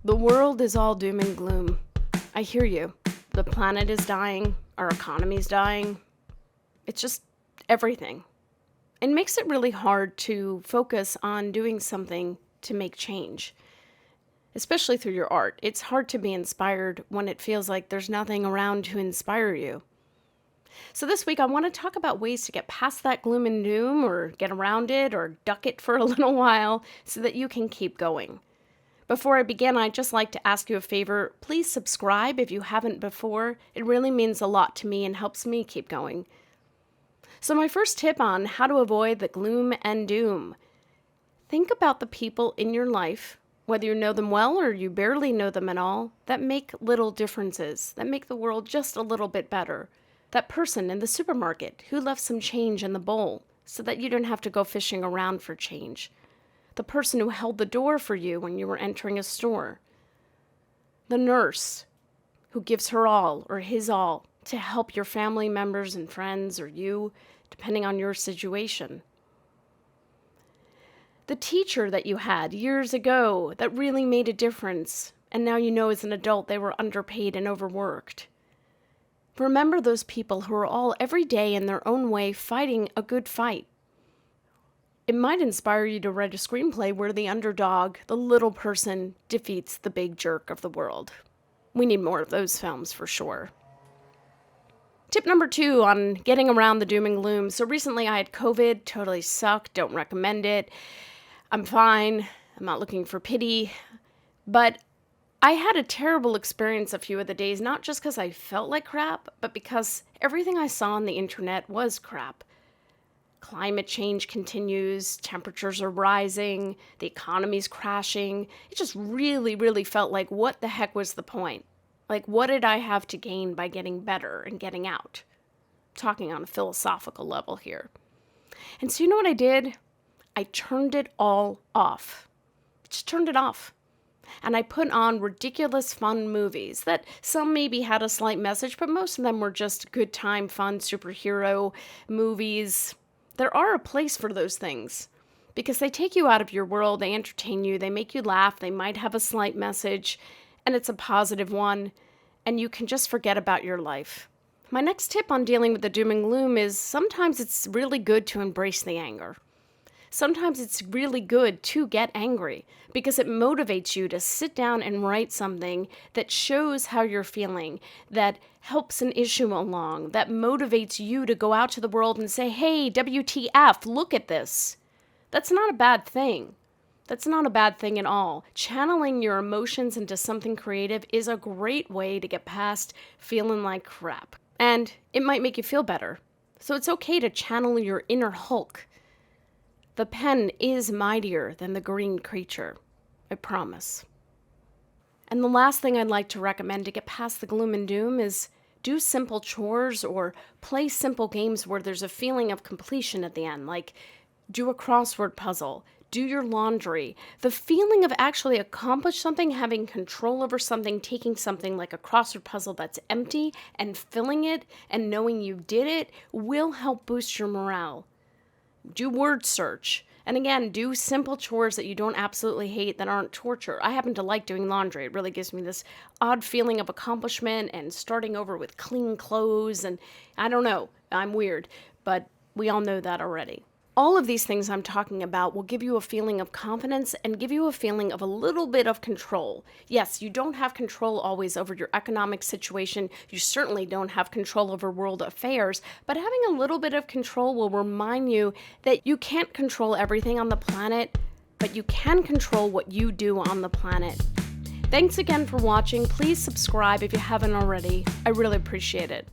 The world is all doom and gloom. I hear you. The planet is dying. Our economy's dying. It's just everything. It makes it really hard to focus on doing something to make change, especially through your art. It's hard to be inspired when it feels like there's nothing around to inspire you. So this week I want to talk about ways to get past that gloom and doom, or get around it, or duck it for a little while so that you can keep going. Before I begin, I'd just like to ask you a favor. Please subscribe if you haven't before. It really means a lot to me and helps me keep going. So my first tip on how to avoid the gloom and doom. Think about the people in your life, whether you know them well or you barely know them at all, that make little differences, that make the world just a little bit better. That person in the supermarket who left some change in the bowl so that you don't have to go fishing around for change. The person who held the door for you when you were entering a store. The nurse who gives her all or his all to help your family members and friends or you, depending on your situation. The teacher that you had years ago that really made a difference, and now you know as an adult they were underpaid and overworked. Remember those people who are all every day in their own way fighting a good fight. It might inspire you to write a screenplay where the underdog, the little person, defeats the big jerk of the world. We need more of those films for sure. Tip number 2 on getting around the doom and gloom. So recently I had COVID, totally sucked, don't recommend it. I'm fine, I'm not looking for pity, but I had a terrible experience a few of the days, not just because I felt like crap, but because everything I saw on the internet was crap. Climate change continues, temperatures are rising, the economy's crashing. It just really, really felt like, what the heck was the point? Like, what did I have to gain by getting better and getting out? Talking on a philosophical level here. And so you know what I did? I turned it all off. Just turned it off. And I put on ridiculous fun movies that some maybe had a slight message, but most of them were just good time, fun superhero movies. There are a place for those things because they take you out of your world, they entertain you, they make you laugh, they might have a slight message, and it's a positive one, and you can just forget about your life. My next tip on dealing with the doom and gloom is sometimes it's really good to embrace the anger. Sometimes it's really good to get angry because it motivates you to sit down and write something that shows how you're feeling, that helps an issue along, that motivates you to go out to the world and say, hey, WTF, look at this. That's not a bad thing. That's not a bad thing at all. Channeling your emotions into something creative is a great way to get past feeling like crap. And it might make you feel better. So it's okay to channel your inner Hulk. The pen is mightier than the green creature, I promise. And the last thing I'd like to recommend to get past the gloom and doom is do simple chores or play simple games where there's a feeling of completion at the end, like do a crossword puzzle, do your laundry. The feeling of actually accomplish something, having control over something, taking something like a crossword puzzle that's empty and filling it and knowing you did it will help boost your morale. Do word search. And again, do simple chores that you don't absolutely hate that aren't torture. I happen to like doing laundry. It really gives me this odd feeling of accomplishment and starting over with clean clothes. And I don't know, I'm weird, but we all know that already. All of these things I'm talking about will give you a feeling of confidence and give you a feeling of a little bit of control. Yes, you don't have control always over your economic situation. You certainly don't have control over world affairs, but having a little bit of control will remind you that you can't control everything on the planet, but you can control what you do on the planet. Thanks again for watching. Please subscribe if you haven't already. I really appreciate it.